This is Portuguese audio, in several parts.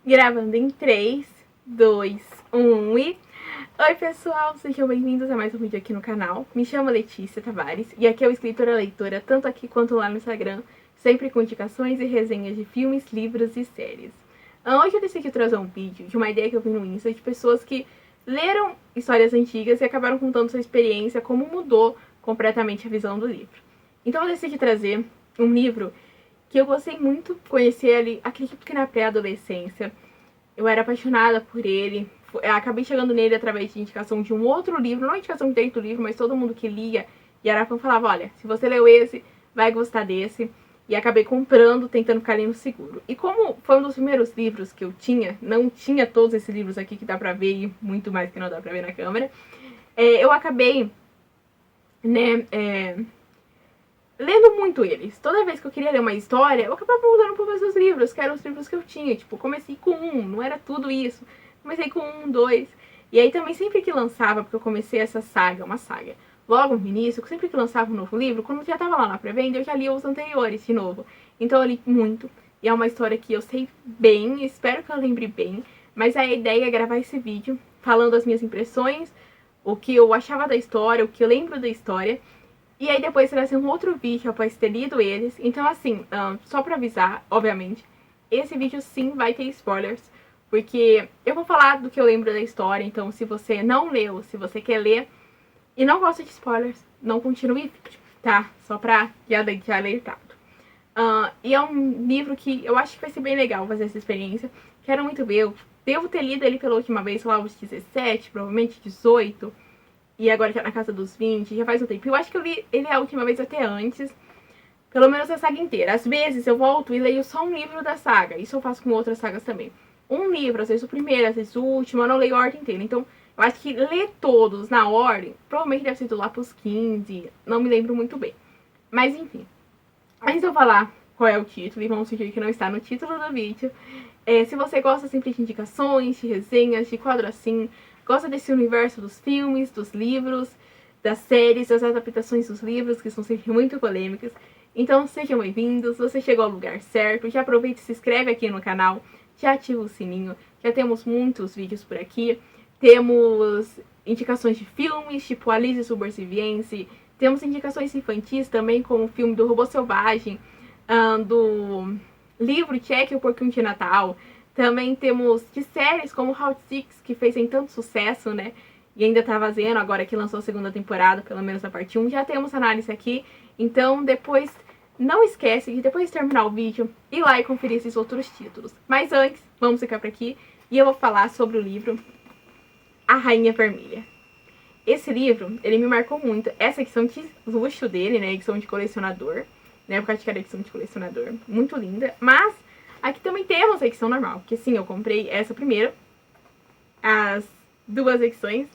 Gravando em 3, 2, 1 e... Oi pessoal, sejam bem-vindos a mais um vídeo aqui no canal. Me chamo Letícia Tavares e aqui é o Escritora Leitora, tanto aqui quanto lá no Instagram, sempre com indicações e resenhas de filmes, livros e séries. Hoje eu decidi trazer um vídeo de uma ideia que eu vi no Insta de pessoas que leram histórias antigas e acabaram contando sua experiência, como mudou completamente a visão do livro. Então eu decidi trazer um livro que eu gostei muito, conhecer ele, acredito que na pré-adolescência. Eu era apaixonada por ele, eu acabei chegando nele através de indicação de um outro livro, não indicação dentro do livro, mas todo mundo que lia e era fã falava, olha, se você leu esse, vai gostar desse. E acabei comprando, tentando ficar ali no seguro. E como foi um dos primeiros livros que eu tinha, não tinha todos esses livros aqui que dá pra ver e muito mais que não dá pra ver na câmera, eu acabei, lendo muito eles. Toda vez que eu queria ler uma história, eu acabava mudando por mais os livros, que eram os livros que eu tinha. Tipo, comecei com um, não era tudo isso. Comecei com um, dois. E aí também sempre que lançava, porque eu comecei essa saga, uma saga, logo no início, sempre que lançava um novo livro, quando já tava lá na pré-venda, eu já lia os anteriores de novo. Então eu li muito. E é uma história que eu sei bem, espero que eu lembre bem. Mas a ideia é gravar esse vídeo falando as minhas impressões, o que eu achava da história, o que eu lembro da história. E aí depois trazer um outro vídeo após ter lido eles. Então assim, só pra avisar, obviamente, esse vídeo sim vai ter spoilers. Porque eu vou falar do que eu lembro da história, então se você não leu, se você quer ler e não gosta de spoilers, não continue o vídeo, tá? Só pra já alertado. E é um livro que eu acho que vai ser bem legal fazer essa experiência. Quero muito ver, eu devo ter lido ele pela última vez, lá aos 17, provavelmente 18. E agora tá na casa dos 20, já faz um tempo. Eu acho que eu li ele a última vez até antes. Pelo menos a saga inteira. Às vezes eu volto e leio só um livro da saga. Isso eu faço com outras sagas também. Um livro, às vezes o primeiro, às vezes o último. Eu não leio a ordem inteira. Então eu acho que ler todos na ordem provavelmente deve ser lá pros 15. Não me lembro muito bem. Mas enfim. Antes de eu falar qual é o título, e vamos fingir que não está no título do vídeo. Se você gosta sempre de indicações, de resenhas, de quadro assim, gosta desse universo dos filmes, dos livros, das séries, das adaptações dos livros, que são sempre muito polêmicas. Então sejam bem-vindos, você chegou ao lugar certo, já aproveita e se inscreve aqui no canal, já ativa o sininho, já temos muitos vídeos por aqui. Temos indicações de filmes, tipo Alice Superviviência, temos indicações infantis também, como o filme do Robô Selvagem, do livro Check o Porquinho de Natal. Também temos de séries como Round 6, que fez em tanto sucesso, né? E ainda tá fazendo, agora que lançou a segunda temporada, pelo menos a parte 1, já temos análise aqui. Então depois, não esquece de depois de terminar o vídeo, ir lá e conferir esses outros títulos. Mas antes, vamos ficar por aqui e eu vou falar sobre o livro A Rainha Vermelha. Esse livro, ele me marcou muito. Essa edição de luxo dele, né? Edição de colecionador. Na época acho que era edição de colecionador. Muito linda. Mas aqui também temos a edição normal. Porque sim, eu comprei essa primeiro. As duas edições.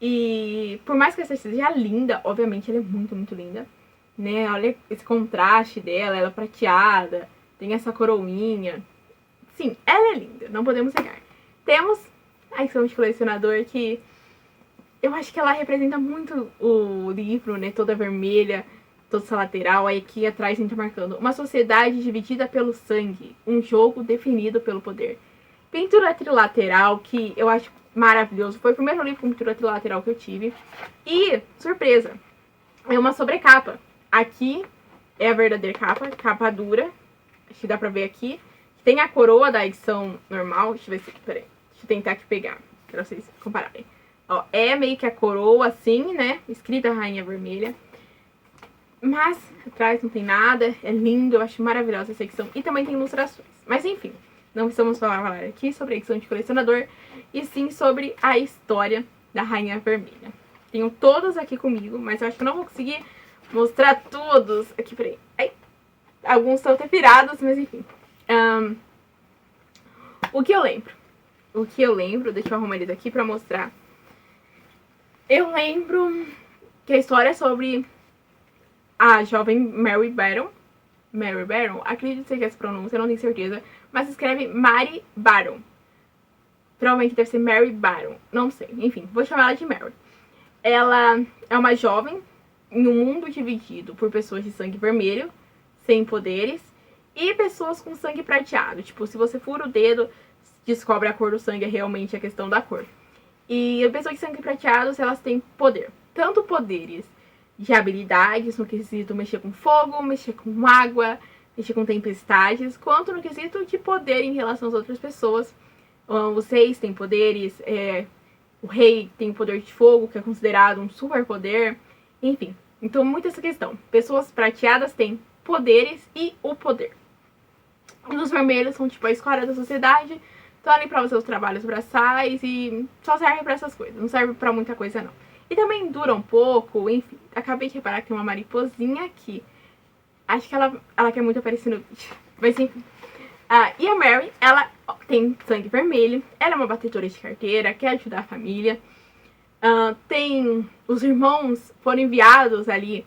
E por mais que essa seja linda, obviamente ela é muito, muito linda. Né? Olha esse contraste dela, ela prateada. Tem essa coroinha. Sim, ela é linda, não podemos negar. Temos a edição de colecionador que eu acho que ela representa muito o livro, né? Toda vermelha, toda essa lateral. Aí aqui atrás a gente tá marcando uma sociedade dividida pelo sangue, um jogo definido pelo poder. Pintura trilateral, que eu acho maravilhoso. Foi o primeiro livro com pintura trilateral que eu tive. E, surpresa, é uma sobrecapa. Aqui é a verdadeira capa, capa dura. Acho que dá pra ver aqui. Tem a coroa da edição normal. Deixa eu ver se... Peraí. Deixa eu tentar aqui pegar, pra vocês compararem. Ó, é meio que a coroa assim, né? Escrita Rainha Vermelha. Mas atrás não tem nada. É lindo, eu acho maravilhosa essa edição. E também tem ilustrações. Mas enfim, não estamos falar aqui sobre a edição de colecionador, e sim sobre a história da Rainha Vermelha. Tenho todos aqui comigo, mas eu acho que eu não vou conseguir mostrar todos. Aqui, peraí. Ai, alguns estão até virados, mas enfim. O que eu lembro, deixa eu arrumar ele daqui pra mostrar. Eu lembro que a história é sobre a jovem Mary Barron. Mary Barron? Acredito que é essa pronúncia, não tenho certeza. Mas escreve Mary Barron. Provavelmente deve ser Mary Barron. Não sei. Enfim, vou chamar ela de Mary. Ela é uma jovem em um mundo dividido por pessoas de sangue vermelho, sem poderes. E pessoas com sangue prateado. Tipo, se você fura o dedo, descobre a cor do sangue, é realmente a questão da cor. E pessoas de sangue prateados, elas têm poder. Tanto poderes de habilidades, no quesito mexer com fogo, mexer com água, mexer com tempestades, quanto no quesito de poder em relação às outras pessoas. Os reis têm poderes, o rei tem o poder de fogo, que é considerado um superpoder, enfim. Então, muito essa questão. Pessoas prateadas têm poderes e o poder. Os vermelhos são tipo a escória da sociedade, estão ali para os seus trabalhos braçais e só servem para essas coisas, não serve para muita coisa não. E também dura um pouco, enfim. Acabei de reparar que tem uma mariposinha aqui. Acho que ela quer muito aparecer no vídeo. Mas enfim. E a Mary, ela tem sangue vermelho, ela é uma batedora de carteira, quer ajudar a família. Tem os irmãos foram enviados ali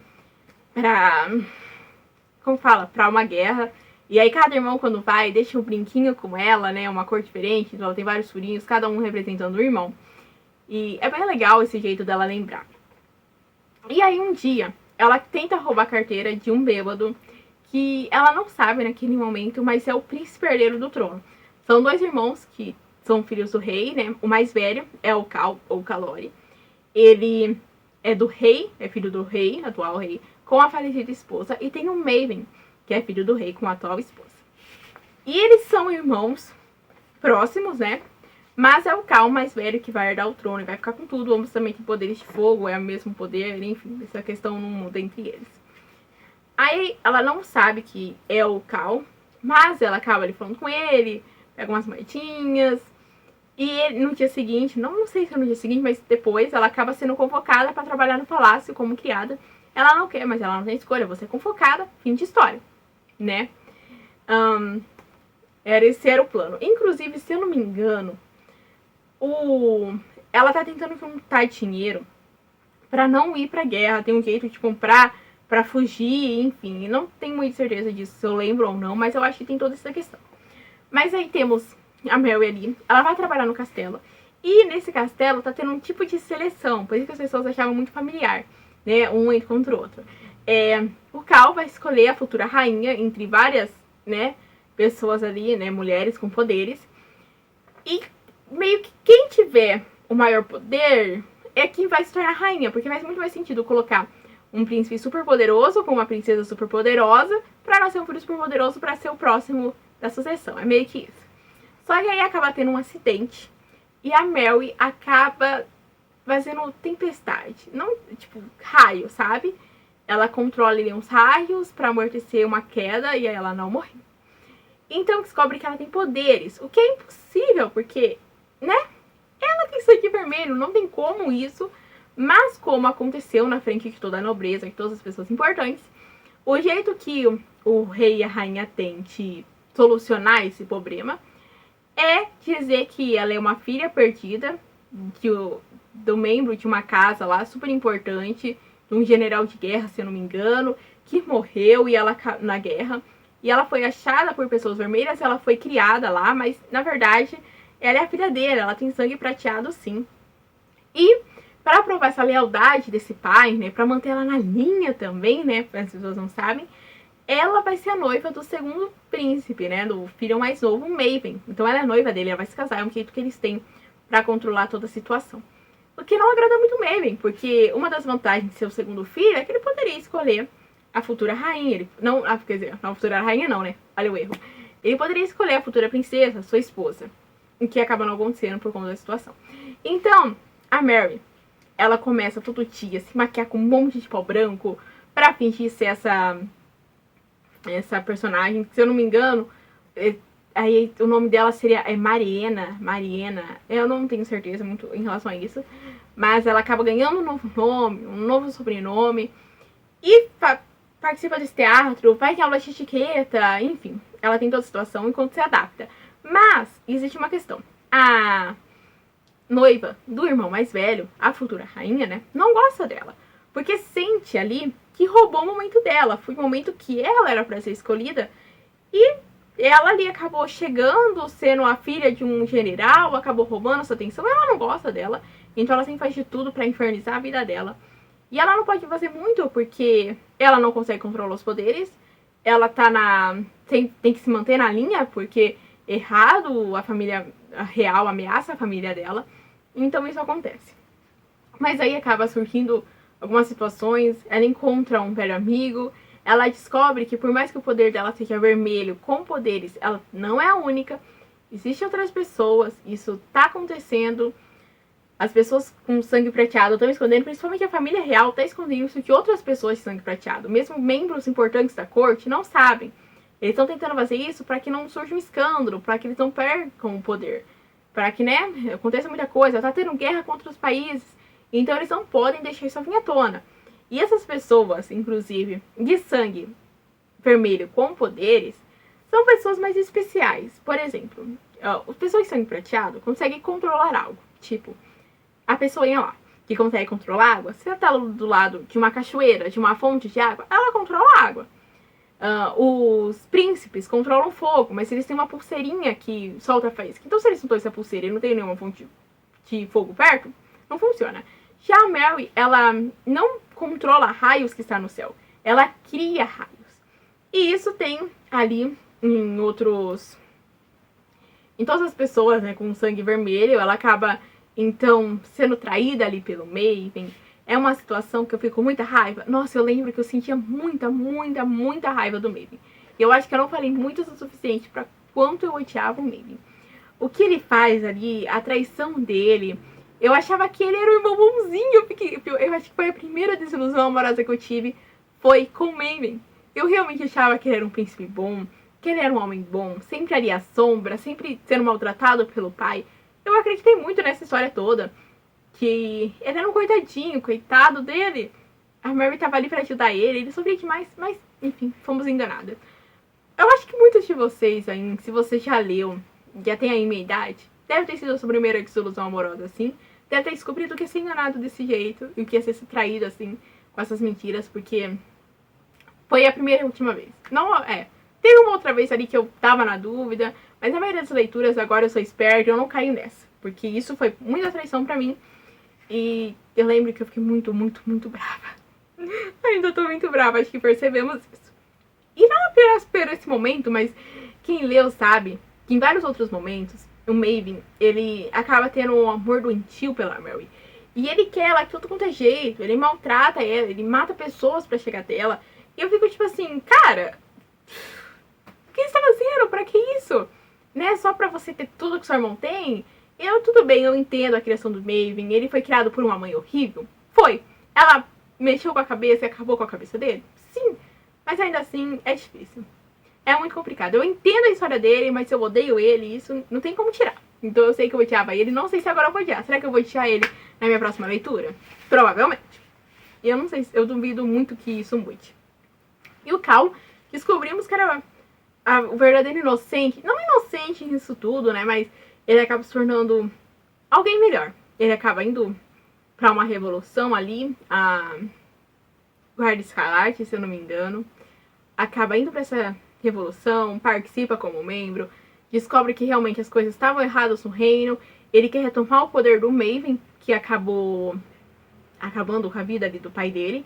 pra, como fala, pra uma guerra. E aí cada irmão quando vai deixa um brinquinho com ela, né, uma cor diferente, então ela tem vários furinhos, cada um representando o irmão. E é bem legal esse jeito dela lembrar. E aí um dia, ela tenta roubar a carteira de um bêbado, que ela não sabe naquele momento, mas é o príncipe herdeiro do trono. São dois irmãos que são filhos do rei, né, o mais velho é o Cal, ou Calori. Ele é do rei, é filho do rei, atual rei, com a falecida esposa. E tem o Maven, que é filho do rei com a atual esposa. E eles são irmãos próximos, né? Mas é o Cal mais velho que vai herdar o trono e vai ficar com tudo. Ambos também têm poderes de fogo, é o mesmo poder, enfim, essa questão não muda entre eles. Aí ela não sabe que é o Cal, mas ela acaba ali falando com ele, pega umas moedinhas. E no dia seguinte, não sei se é no dia seguinte, mas depois ela acaba sendo convocada para trabalhar no palácio como criada. Ela não quer, mas ela não tem escolha, você é convocada, fim de história, né? Esse era o plano. Inclusive, se eu não me engano, ela tá tentando juntar dinheiro pra não ir pra guerra. Tem um jeito de comprar pra fugir, enfim. Não tenho muita certeza disso, se eu lembro ou não, mas eu acho que tem toda essa questão. Mas aí temos a Mary ali. Ela vai trabalhar no castelo. E nesse castelo tá tendo um tipo de seleção. Por isso que as pessoas achavam muito familiar, né? Um entra contra o outro. O Cal vai escolher a futura rainha entre várias, né, pessoas ali, né, mulheres com poderes. E meio que quem tiver o maior poder é quem vai se tornar rainha, porque faz muito mais sentido colocar um príncipe super poderoso com uma princesa super poderosa pra nascer um filho super poderoso pra ser o próximo da sucessão. É meio que isso. Só que aí acaba tendo um acidente e a Mary acaba fazendo tempestade. Não, tipo, raio, sabe? Ela controla ali uns raios pra amortecer uma queda e aí ela não morre. Então descobre que ela tem poderes, o que é impossível, porque, né? Ela tem sangue vermelho, não tem como isso. Mas como aconteceu na frente de toda a nobreza, de todas as pessoas importantes, o jeito que o rei e a rainha têm de solucionar esse problema é dizer que ela é uma filha perdida do membro de uma casa lá super importante, de um general de guerra, se eu não me engano, que morreu e ela na guerra. E ela foi achada por pessoas vermelhas, ela foi criada lá, mas na verdade ela é a filha dele, ela tem sangue prateado sim. E para provar essa lealdade desse pai, né, para manter ela na linha também, né, as pessoas não sabem, ela vai ser a noiva do segundo príncipe, né, do filho mais novo, o Maven. Então ela é noiva dele, ela vai se casar, é um jeito que eles têm para controlar toda a situação. O que não agrada muito o Maven, porque uma das vantagens de ser o segundo filho é que ele poderia escolher a futura rainha. Quer dizer, não a futura rainha não, né, olha o erro. Ele poderia escolher a futura princesa, sua esposa, o que acaba não acontecendo por conta da situação. Então, a Mary, ela começa todo dia a se maquiar com um monte de pó branco pra fingir ser essa personagem. Se eu não me engano, aí o nome dela seria Mariana. Eu não tenho certeza muito em relação a isso. Mas ela acaba ganhando um novo nome, um novo sobrenome. E participa desse teatro, vai em aula de etiqueta, enfim. Ela tem toda a situação enquanto se adapta. Mas existe uma questão. A noiva do irmão mais velho, a futura rainha, né, não gosta dela. Porque sente ali que roubou o momento dela. Foi o momento que ela era para ser escolhida. E ela ali acabou chegando, sendo a filha de um general, acabou roubando essa atenção. Ela não gosta dela. Então ela sempre faz de tudo para infernizar a vida dela. E ela não pode fazer muito porque ela não consegue controlar os poderes. ela tá tem que se manter na linha, porque errado a família real ameaça a família dela. Então isso acontece. Mas aí acaba surgindo algumas situações, ela encontra um velho amigo, ela descobre que por mais que o poder dela seja vermelho com poderes, ela não é a única. Existem outras pessoas, isso tá acontecendo. As pessoas com sangue prateado estão escondendo, principalmente a família real está escondendo isso de outras pessoas de sangue prateado. Mesmo membros importantes da corte não sabem. Eles estão tentando fazer isso para que não surja um escândalo, para que eles não percam o poder. Para que, né, aconteça muita coisa. Tá tendo guerra contra os países. Então eles não podem deixar isso vir à tona. E essas pessoas, inclusive, de sangue vermelho com poderes, são pessoas mais especiais. Por exemplo, as pessoas de sangue prateado conseguem controlar algo. Tipo, a pessoinha lá, que consegue controlar a água, se ela tá do lado de uma cachoeira, de uma fonte de água, ela controla a água. Os príncipes controlam o fogo, mas eles têm uma pulseirinha que solta faísca. Então, se eles não têm essa pulseira e não tem nenhuma fonte de fogo perto, não funciona. Já a Mary, ela não controla raios que está no céu. Ela cria raios. E isso tem ali em outros... Em todas as pessoas, né, com sangue vermelho, ela acaba, então, sendo traída ali pelo Maven. É uma situação que eu fico com muita raiva. Nossa, eu lembro que eu sentia muita raiva do Maven. E eu acho que eu não falei muito o suficiente para quanto eu odiava o Maven. O que ele faz ali, a traição dele... Eu achava que ele era um irmão bonzinho. Eu acho que foi a primeira desilusão amorosa que eu tive. Foi com o Maven. Eu realmente achava que ele era um príncipe bom. Que ele era um homem bom. Sempre ali à sombra. Sempre sendo maltratado pelo pai. Eu acreditei muito nessa história toda. Que ele era um coitadinho. Coitado dele. A Mary tava ali pra ajudar ele. Ele sofria demais. Mas, enfim, fomos enganadas. Eu acho que muitos de vocês aí, se você já leu, já tem aí minha idade, deve ter sido a sua primeira desilusão amorosa, assim. Deve ter descobrido que ia ser enganado desse jeito. E que ia ser traído, assim, com essas mentiras. Porque foi a primeira e última vez. Não, teve uma outra vez ali que eu tava na dúvida. Mas a maioria das leituras, agora eu sou esperta, eu não caio nessa. Porque isso foi muita traição pra mim. E eu lembro que eu fiquei muito brava. Ainda tô muito brava, acho que percebemos isso. E não apenas por esse momento, mas quem leu sabe que em vários outros momentos, o Maven, ele acaba tendo um amor doentio pela Mary. E ele quer ela de todo quanto é jeito, ele maltrata ela, ele mata pessoas pra chegar até ela. E eu fico tipo assim, cara, o que você tá fazendo? Pra que isso? Né? Só pra você ter tudo que seu irmão tem? Tudo bem, eu entendo a criação do Maven, ele foi criado por uma mãe horrível. Foi. Ela mexeu com a cabeça e acabou com a cabeça dele? Sim. Mas ainda assim, é difícil. É muito complicado. Eu entendo a história dele, mas eu odeio ele, isso não tem como tirar. Então eu sei que eu odiava ele, não sei se agora eu vou odiar. Será que eu vou odiar ele na minha próxima leitura? Provavelmente. E eu não sei, eu duvido muito que isso mude. E o Cal, descobrimos que era o verdadeiro inocente. Não inocente nisso tudo, né? Mas ele acaba se tornando alguém melhor. Ele acaba indo pra uma revolução ali, a Guarda Escarlate, se eu não me engano. Acaba indo pra essa revolução, participa como membro, descobre que realmente as coisas estavam erradas no reino. Ele quer retomar o poder do Maven, que acabou acabando com a vida ali do pai dele,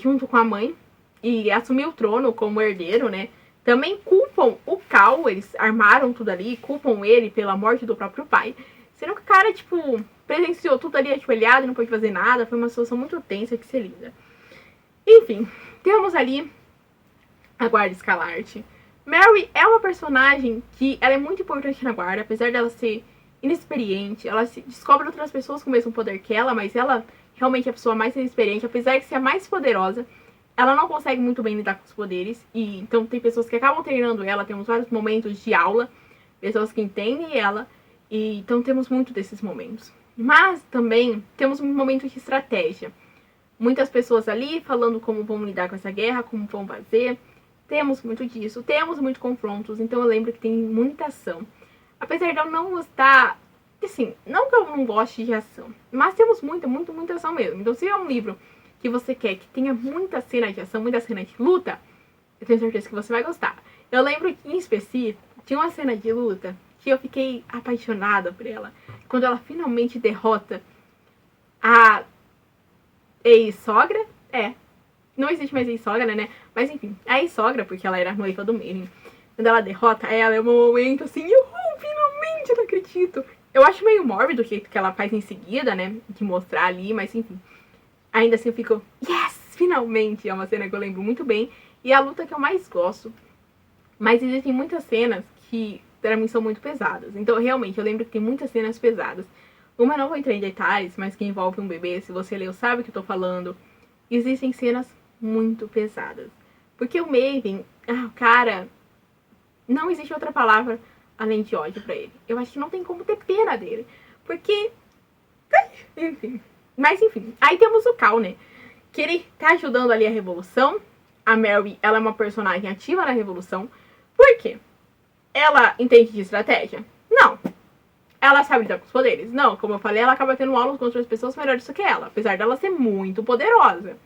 junto com a mãe, e assumiu o trono como herdeiro, né? Também culpam o Cal, eles armaram tudo ali, culpam ele pela morte do próprio pai. Sendo que o cara, tipo, presenciou tudo ali ajoelhado e não pôde fazer nada. Foi uma situação muito tensa que se lida. Enfim, temos ali a Guarda Escarlate. Mary é uma personagem que ela é muito importante na guarda, apesar dela ser inexperiente. Ela se descobre outras pessoas com o mesmo poder que ela, mas ela realmente é a pessoa mais inexperiente, apesar de ser a mais poderosa. Ela não consegue muito bem lidar com os poderes, e então tem pessoas que acabam treinando ela, temos vários momentos de aula, pessoas que entendem ela, e então temos muito desses momentos. Mas também temos um momento de estratégia. Muitas pessoas ali falando como vão lidar com essa guerra, como vão fazer. Temos muito disso, temos muitos confrontos, então eu lembro que tem muita ação. Apesar de eu não gostar, assim, não que eu não goste de ação, mas temos muita ação mesmo. Então se é um livro que você quer que tenha muita cena de ação, muita cena de luta, eu tenho certeza que você vai gostar. Eu lembro que, em específico, tinha uma cena de luta que eu fiquei apaixonada por ela. Quando ela finalmente derrota a ex-sogra, não existe mais ex-sogra, né? Mas enfim, a ex-sogra, porque ela era noiva do Maven, quando ela derrota ela, é um momento assim, finalmente, não acredito. Eu acho meio mórbido o que ela faz em seguida, né? De mostrar ali, mas enfim. Ainda assim eu fico, yes, finalmente. É uma cena que eu lembro muito bem. E é a luta que eu mais gosto. Mas existem muitas cenas que pra mim são muito pesadas. Então realmente eu lembro que tem muitas cenas pesadas. Uma eu não vou entrar em detalhes, mas que envolve um bebê. Se você leu, sabe o que eu tô falando. Existem cenas muito pesadas. Porque o Maven, o cara, não existe outra palavra além de ódio pra ele. Eu acho que não tem como ter pena dele. Porque, enfim. Mas enfim, aí temos o Cal, né? Que ele tá ajudando ali a revolução. A Mary, ela é uma personagem ativa na revolução. Por quê? Ela entende de estratégia? Não. Ela sabe lidar com os poderes? Não. Como eu falei, ela acaba tendo aulas com outras pessoas melhores do que ela. Apesar dela ser muito poderosa.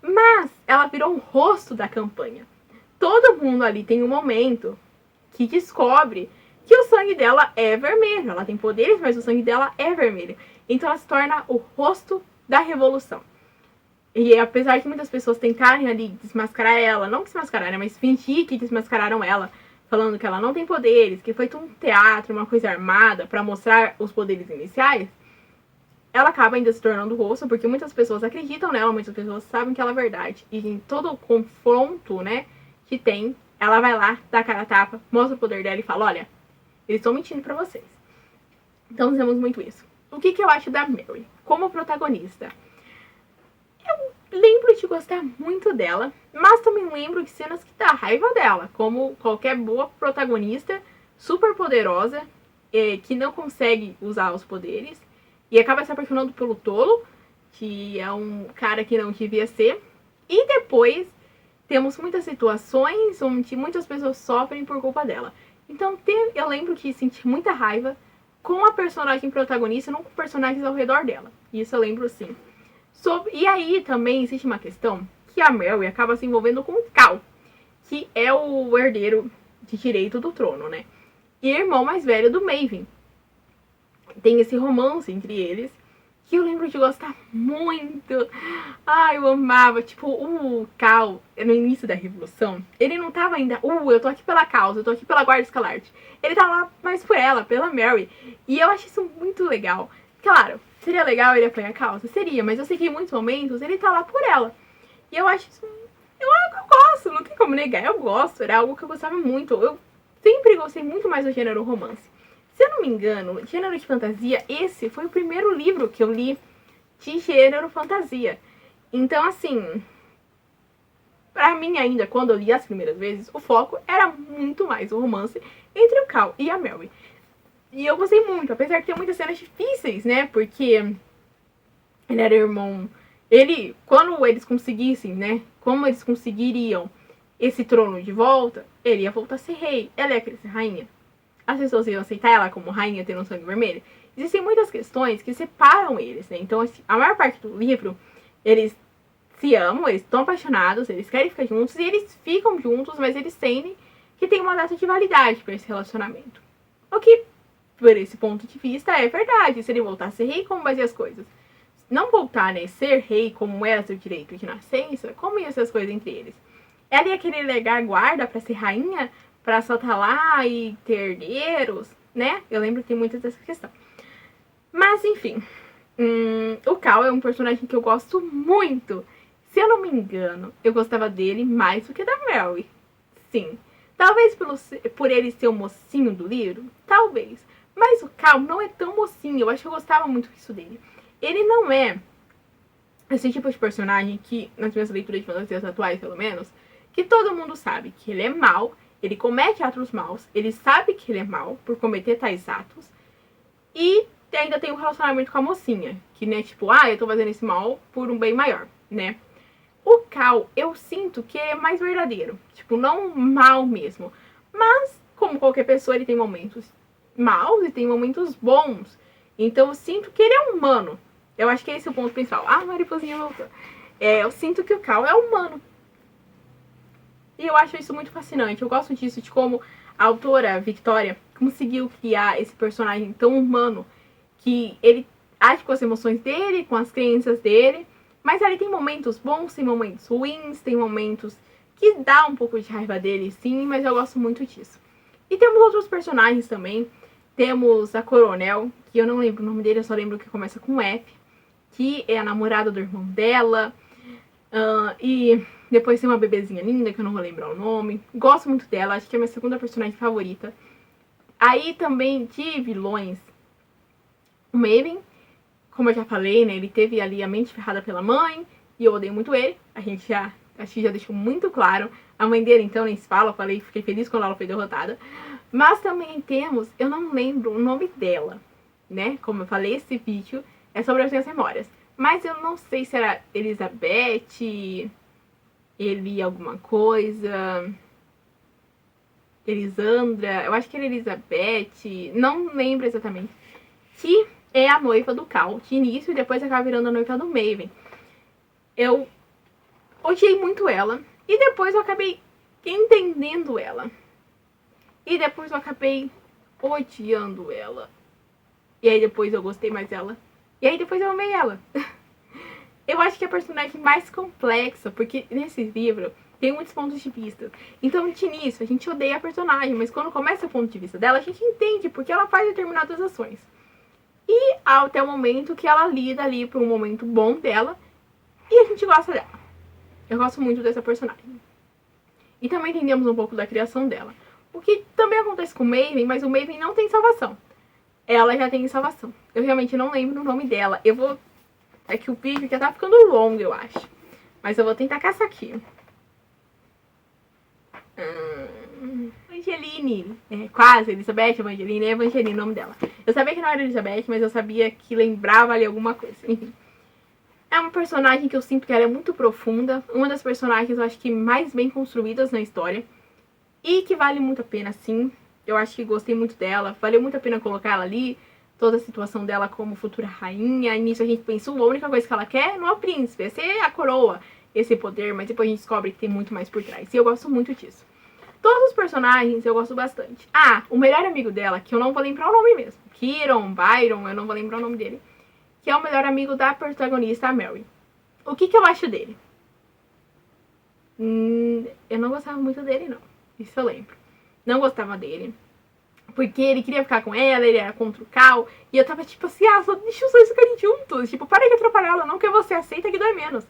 Mas ela virou um rosto da campanha. Todo mundo ali tem um momento que descobre que o sangue dela é vermelho. Ela tem poderes, mas o sangue dela é vermelho. Então ela se torna o rosto da revolução. E apesar de muitas pessoas tentarem ali desmascarar ela, não desmascarar, né, mas fingir que desmascararam ela, falando que ela não tem poderes, que foi um teatro, uma coisa armada para mostrar os poderes iniciais, ela acaba ainda se tornando o rosto, porque muitas pessoas acreditam nela, muitas pessoas sabem que ela é verdade. E em todo o confronto, né, que tem, ela vai lá, dá a cara a tapa, mostra o poder dela e fala, olha, eles estão mentindo pra vocês. Então temos muito isso. O que eu acho da Mary como protagonista? Eu lembro de gostar muito dela, mas também lembro de cenas que dá raiva dela, como qualquer boa protagonista super poderosa, que não consegue usar os poderes, e acaba se apaixonando pelo tolo, que é um cara que não devia ser. E depois temos muitas situações onde muitas pessoas sofrem por culpa dela. Então eu lembro de sentir muita raiva com a personagem protagonista, não com personagens ao redor dela. Isso eu lembro sim. E aí também existe uma questão que a Mary acaba se envolvendo com o Cal, que é o herdeiro de direito do trono, né? E irmão mais velho do Maven. Tem esse romance entre eles, que eu lembro de gostar muito. Ai, eu amava. Tipo, o Cal, no início da Revolução, ele não tava ainda, eu tô aqui pela causa, eu tô aqui pela Guarda Escalarte. Ele tá lá mais por ela, pela Mary. E eu acho isso muito legal. Claro, seria legal ele apoiar a causa? Seria, mas eu sei que em muitos momentos ele tá lá por ela. E eu acho isso... Eu gosto, não tem como negar, eu gosto. Era algo que eu gostava muito. Eu sempre gostei muito mais do gênero romance. Se eu não me engano, gênero de fantasia, esse foi o primeiro livro que eu li de gênero fantasia. Então, assim, pra mim ainda, quando eu li as primeiras vezes, o foco era muito mais o romance entre o Cal e a Mary. E eu gostei muito, apesar de ter muitas cenas difíceis, né? Porque ele era irmão... quando eles conseguissem, né? Como eles conseguiriam esse trono de volta, ele ia voltar a ser rei. Ela ia querer ser rainha. As pessoas iam aceitar ela como rainha tendo um sangue vermelho. Existem muitas questões que separam eles, né? Então, assim, a maior parte do livro, eles se amam, eles estão apaixonados, eles querem ficar juntos, e eles ficam juntos, mas eles sentem que tem uma data de validade para esse relacionamento. O que, por esse ponto de vista, é verdade. Se ele voltar a ser rei, como vai ser as coisas? Não voltar, né? Ser rei, como era seu direito de nascença, como iam ser as coisas entre eles? Ela ia querer legar a guarda para ser rainha, pra só estar lá e ter herdeiros, né? Eu lembro que tem muita dessa questão. Mas, enfim. O Cal é um personagem que eu gosto muito. Se eu não me engano, eu gostava dele mais do que da Mary. Sim. Talvez por ele ser o mocinho do livro. Talvez. Mas o Cal não é tão mocinho. Eu acho que eu gostava muito disso dele. Ele não é esse tipo de personagem que, nas minhas leituras de fantasias atuais, pelo menos, que todo mundo sabe que ele é mau. Ele comete atos maus, ele sabe que ele é mau por cometer tais atos. E ainda tem um relacionamento com a mocinha, que, né, tipo, eu tô fazendo esse mal por um bem maior, né? O Cal, eu sinto que ele é mais verdadeiro. Tipo, não mal mesmo. Mas, como qualquer pessoa, ele tem momentos maus e tem momentos bons. Então, eu sinto que ele é humano. Eu acho que esse é o ponto principal. A mariposinha voltou. Eu sinto que o Cal é humano. E eu acho isso muito fascinante. Eu gosto disso, de como a autora, Victoria, conseguiu criar esse personagem tão humano, que ele age com as emoções dele, com as crenças dele, Mas ali tem momentos bons, tem momentos ruins, tem momentos que dá um pouco de raiva dele, sim, mas eu gosto muito disso. E temos outros personagens também. Temos a Coronel, que eu não lembro o nome dele, eu só lembro que começa com F, que é a namorada do irmão dela. E depois tem uma bebezinha linda, que eu não vou lembrar o nome. Gosto muito dela, acho que é a minha segunda personagem favorita. Aí também de vilões, o Maven, como eu já falei, né, ele teve ali a mente ferrada pela mãe, e eu odeio muito ele. Acho que já deixou muito claro. A mãe dele, então, nem se fala, fiquei feliz quando ela foi derrotada. Mas também temos, eu não lembro o nome dela, né? Como eu falei, esse vídeo é sobre as minhas memórias. Mas eu não sei se era Elizabeth, Eli alguma coisa, Elisandra, eu acho que era Elizabeth, não lembro exatamente. Que é a noiva do Cal de início e depois acaba virando a noiva do Maven. Eu odiei muito ela e depois eu acabei entendendo ela. E depois eu acabei odiando ela. E aí depois eu gostei mais dela. E aí depois eu amei ela. Eu acho que é a personagem mais complexa, porque nesse livro tem muitos pontos de vista. Então, de início, a gente odeia a personagem, mas quando começa o ponto de vista dela, a gente entende porque ela faz determinadas ações. E até o momento que ela lida ali por um momento bom dela, e a gente gosta dela. Eu gosto muito dessa personagem. E também entendemos um pouco da criação dela. O que também acontece com o Maven, mas o Maven não tem salvação. Ela já tem salvação. Eu realmente não lembro o nome dela. É que o vídeo já tá ficando longo, eu acho. Mas eu vou tentar caçar aqui. Evangeline. Quase, Elizabeth, Evangeline. É Evangeline o nome dela. Eu sabia que não era Elizabeth, mas eu sabia que lembrava ali alguma coisa. Enfim. É uma personagem que eu sinto que ela é muito profunda. Uma das personagens, eu acho que mais bem construídas na história. E que vale muito a pena, sim. Eu acho que gostei muito dela. Valeu muito a pena colocar ela ali. Toda a situação dela como futura rainha. Início a gente pensou, a única coisa que ela quer não é o príncipe, é ser a coroa, esse poder. Mas depois a gente descobre que tem muito mais por trás. E eu gosto muito disso. Todos os personagens eu gosto bastante. Ah, o melhor amigo dela, que eu não vou lembrar o nome mesmo. Byron, eu não vou lembrar o nome dele. Que é o melhor amigo da protagonista, a Mary. O que eu acho dele? Eu não gostava muito dele, não. Isso eu lembro. Não gostava dele. Porque ele queria ficar com ela, ele era contra o Cal. E eu tava tipo assim, só deixa os dois ficarem juntos. Tipo, para de atrapalhar ela, não que você aceita que dói menos.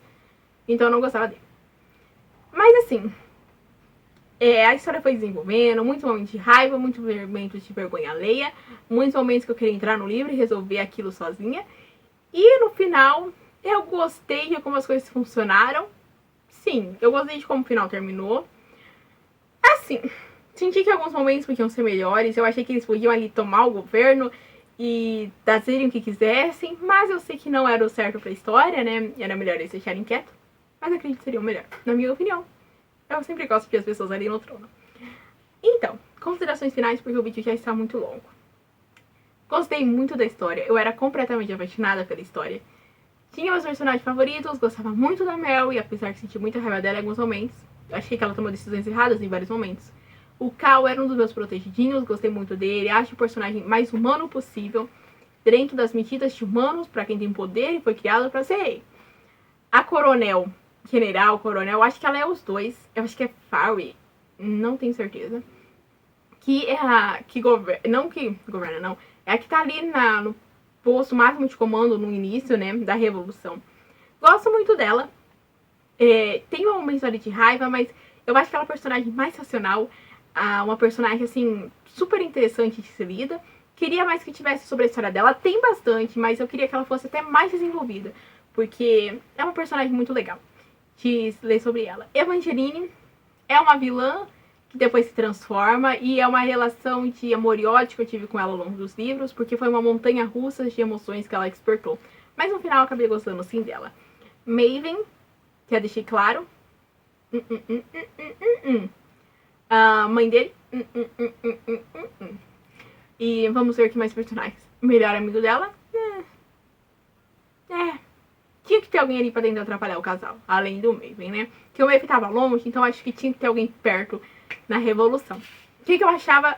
Então eu não gostava dele. Mas assim, a história foi desenvolvendo, muitos momentos de raiva, muitos momentos de vergonha alheia, muitos momentos que eu queria entrar no livro e resolver aquilo sozinha. E no final, eu gostei de como as coisas funcionaram. Sim, eu gostei de como o final terminou. Assim, senti que alguns momentos podiam ser melhores. Eu achei que eles podiam ali tomar o governo e fazerem o que quisessem. Mas eu sei que não era o certo pra história, né? Era melhor eles deixarem quieto. Mas acredito que seria o melhor, na minha opinião. Eu sempre gosto de as pessoas ali no trono. Então, considerações finais, porque o vídeo já está muito longo. Gostei muito da história. Eu era completamente apaixonada pela história. Tinha meus personagens favoritos, gostava muito da Mel, e apesar de sentir muita raiva dela em alguns momentos, achei que ela tomou decisões erradas em vários momentos. O Cal era um dos meus protegidinhos, gostei muito dele, acho o personagem mais humano possível, dentro das medidas de humanos, pra quem tem poder e foi criado pra ser rei. A Coronel, Coronel, acho que ela é os dois, eu acho que é Farry, não tenho certeza. Que é a que governa, não, é a que tá ali no posto máximo de comando no início, né, da Revolução. Gosto muito dela. Tem uma história de raiva, mas eu acho que ela é a personagem mais racional. Uma personagem, assim, super interessante de ser lida. Queria mais que tivesse sobre a história dela. Tem bastante, mas eu queria que ela fosse até mais desenvolvida. Porque é uma personagem muito legal de ler sobre ela. Evangeline é uma vilã que depois se transforma, e é uma relação de amor e ódio que eu tive com ela ao longo dos livros, porque foi uma montanha russa de emoções que ela despertou. Mas no final eu acabei gostando sim dela. Maven, que eu deixei claro. A mãe dele. E vamos ver que mais personagens. Melhor amigo dela. Tinha que ter alguém ali pra tentar atrapalhar o casal, além do Maven, né? Que o Maven tava longe, então acho que tinha que ter alguém perto na Revolução. O que eu achava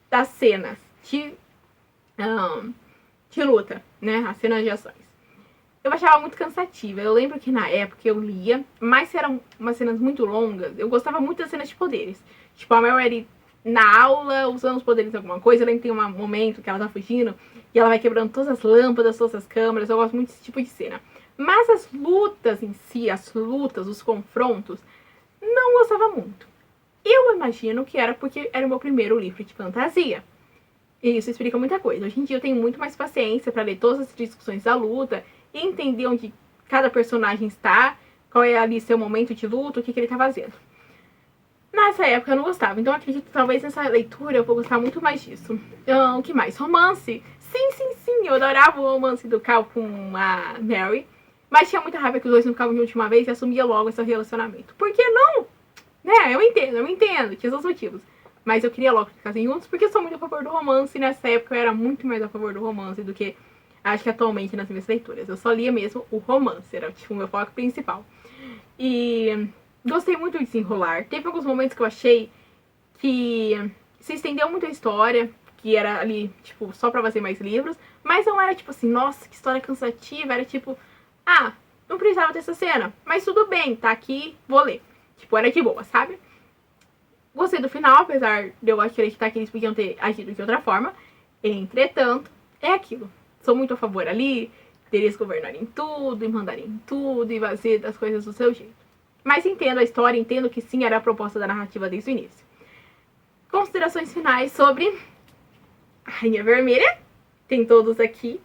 das cenas de luta, né? As cenas de ações. eu achava muito cansativa. Eu lembro que na época eu lia, mas se eram umas cenas muito longas, eu gostava muito das cenas de poderes. Tipo, a Mary na aula, usando os poderes de alguma coisa. Eu lembro que tem um momento que ela tá fugindo e ela vai quebrando todas as lâmpadas, todas as câmeras. Eu gosto muito desse tipo de cena. Mas as lutas em si, os confrontos, não gostava muito. Eu imagino que era porque era o meu primeiro livro de fantasia. E isso explica muita coisa. Hoje em dia eu tenho muito mais paciência para ler todas as discussões da luta e entender onde cada personagem está, qual é ali seu momento de luta, o que ele tá fazendo. Nessa época eu não gostava, então eu acredito que talvez nessa leitura eu vou gostar muito mais disso. O que mais? Romance. Sim, eu adorava o romance do Cal com a Mary, mas tinha muita raiva que os dois não ficavam juntos de uma vez e assumia logo esse relacionamento. Por que não? Né, eu entendo, tinha seus motivos. Mas eu queria logo que ficassem juntos, porque eu sou muito a favor do romance, e nessa época eu era muito mais a favor do romance do que acho que atualmente nas minhas leituras. Eu só lia mesmo o romance, era tipo o meu foco principal. E gostei muito de desenrolar. Teve alguns momentos que eu achei que se estendeu muito a história, que era ali, tipo, só pra fazer mais livros, mas não era tipo assim, nossa, que história cansativa, era tipo, não precisava dessa cena, mas tudo bem, tá aqui, vou ler. Tipo, era de boa, sabe? Gostei do final, apesar de eu acreditar que eles podiam ter agido de outra forma. Entretanto, é aquilo. Sou muito a favor ali deles governarem tudo, e mandarem tudo, e fazer as coisas do seu jeito. Mas entendo a história, entendo que sim, era a proposta da narrativa desde o início. Considerações finais sobre a Rainha Vermelha. Tem todos aqui.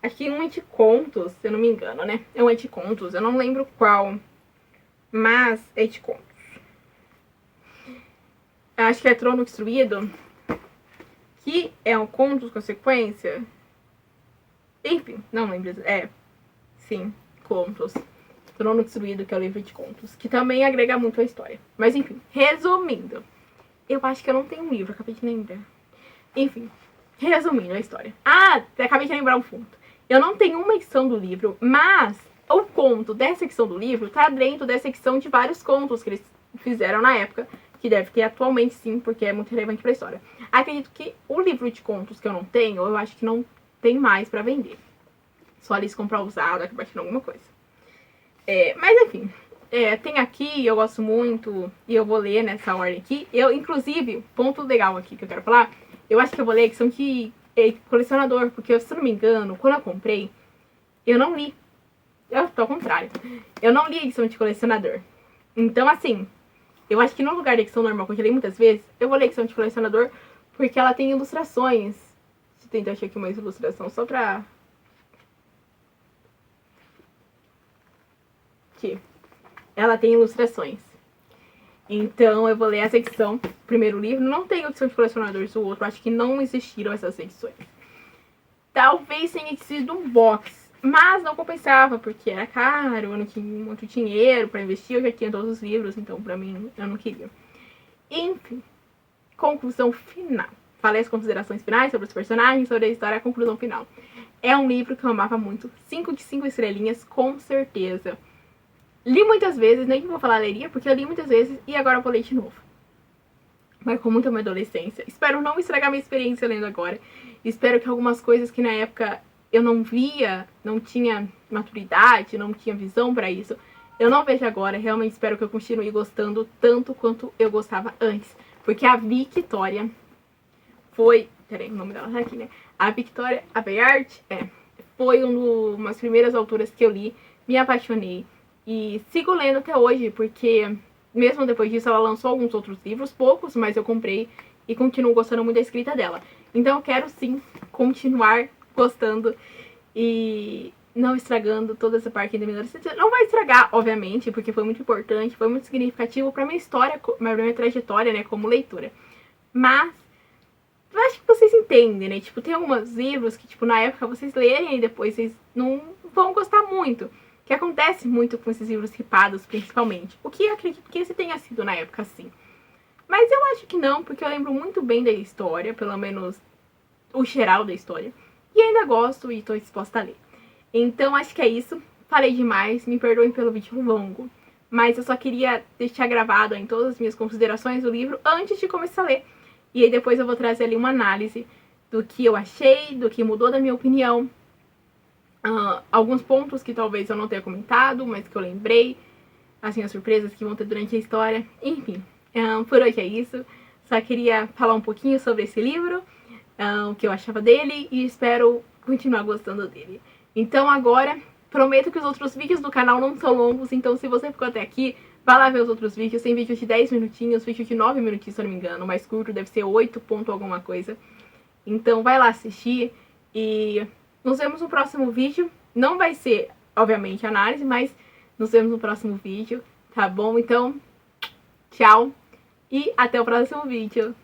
Acho que um é de contos, se eu não me engano, né? É um é de contos, eu não lembro qual. Mas é de contos. Acho que é Trono Destruído, que é um conto de consequência. Enfim, não lembro. Sim, contos. Trono Destruído, que é o livro de contos, que também agrega muito a história. Mas enfim, resumindo. Eu acho que eu não tenho um livro, acabei de lembrar. Enfim, resumindo a história. Acabei de lembrar um ponto. Eu não tenho uma edição do livro, mas o conto dessa edição do livro tá dentro dessa edição de vários contos que eles fizeram na época, que deve ter atualmente sim, porque é muito relevante pra história. Acredito que o livro de contos que eu não tenho, eu acho que não tem mais pra vender. Só ali se comprar usado, acabar tirando alguma coisa. Mas enfim, tem aqui, eu gosto muito, e eu vou ler nessa ordem aqui. Inclusive, ponto legal aqui que eu quero falar, eu acho que eu vou ler que são de colecionador, porque se eu não me engano, quando eu comprei, eu não li. Eu tô ao contrário. Eu não li a edição de colecionador. Então, assim, eu acho que no lugar da edição normal, que eu já li muitas vezes, eu vou ler a edição de colecionador, porque ela tem ilustrações. Deixa eu tentar achar aqui uma ilustração só pra... Aqui. Ela tem ilustrações. Então, eu vou ler essa edição, primeiro livro. Não tem edição de colecionadores do outro, acho que não existiram essas edições. Talvez tenha sido um box, mas não compensava, porque era caro, eu não tinha muito dinheiro pra investir, eu já tinha todos os livros, então pra mim, eu não queria. Enfim, conclusão final. Falei as considerações finais sobre os personagens, sobre a história, a conclusão final. É um livro que eu amava muito, 5 de 5 estrelinhas, com certeza. Li muitas vezes, nem vou falar leria, porque eu li muitas vezes e agora eu vou ler de novo. Marcou muito a minha adolescência. Espero não estragar minha experiência lendo agora. Espero que algumas coisas que na época eu não via, não tinha maturidade, não tinha visão pra isso, eu não vejo agora. Realmente espero que eu continue gostando tanto quanto eu gostava antes. Porque a Victoria foi... Peraí, o nome dela tá aqui, né? A Victoria Aveyard foi uma das primeiras autoras que eu li. Me apaixonei. E sigo lendo até hoje, porque mesmo depois disso ela lançou alguns outros livros, poucos, mas eu comprei e continuo gostando muito da escrita dela. Então eu quero sim continuar gostando e não estragando toda essa parte da minha adolescência. Não vai estragar, obviamente, porque foi muito importante, foi muito significativo pra minha história, pra minha trajetória, né, como leitora. Mas eu acho que vocês entendem, né? Tipo, tem alguns livros que, tipo, na época vocês lerem e depois vocês não vão gostar muito. Que acontece muito com esses livros ripados, principalmente. O que eu acredito que esse tenha sido na época, sim. Mas eu acho que não, porque eu lembro muito bem da história, pelo menos o geral da história. E ainda gosto e estou disposta a ler. Então acho que é isso. Falei demais, me perdoem pelo vídeo longo. Mas eu só queria deixar gravado em todas as minhas considerações do livro antes de começar a ler. E aí depois eu vou trazer ali uma análise do que eu achei, do que mudou da minha opinião. alguns pontos que talvez eu não tenha comentado, mas que eu lembrei, assim, as surpresas que vão ter durante a história, enfim. Por hoje é isso. Só queria falar um pouquinho sobre esse livro, o que eu achava dele, e espero continuar gostando dele. Então agora, prometo que os outros vídeos do canal não são longos, então se você ficou até aqui, vai lá ver os outros vídeos. Tem vídeos de 10 minutinhos, vídeo de 9 minutinhos, se eu não me engano. O mais curto deve ser 8 ponto alguma coisa. Então vai lá assistir e nos vemos no próximo vídeo. Não vai ser, obviamente, análise, mas nos vemos no próximo vídeo, tá bom? Então, tchau e até o próximo vídeo.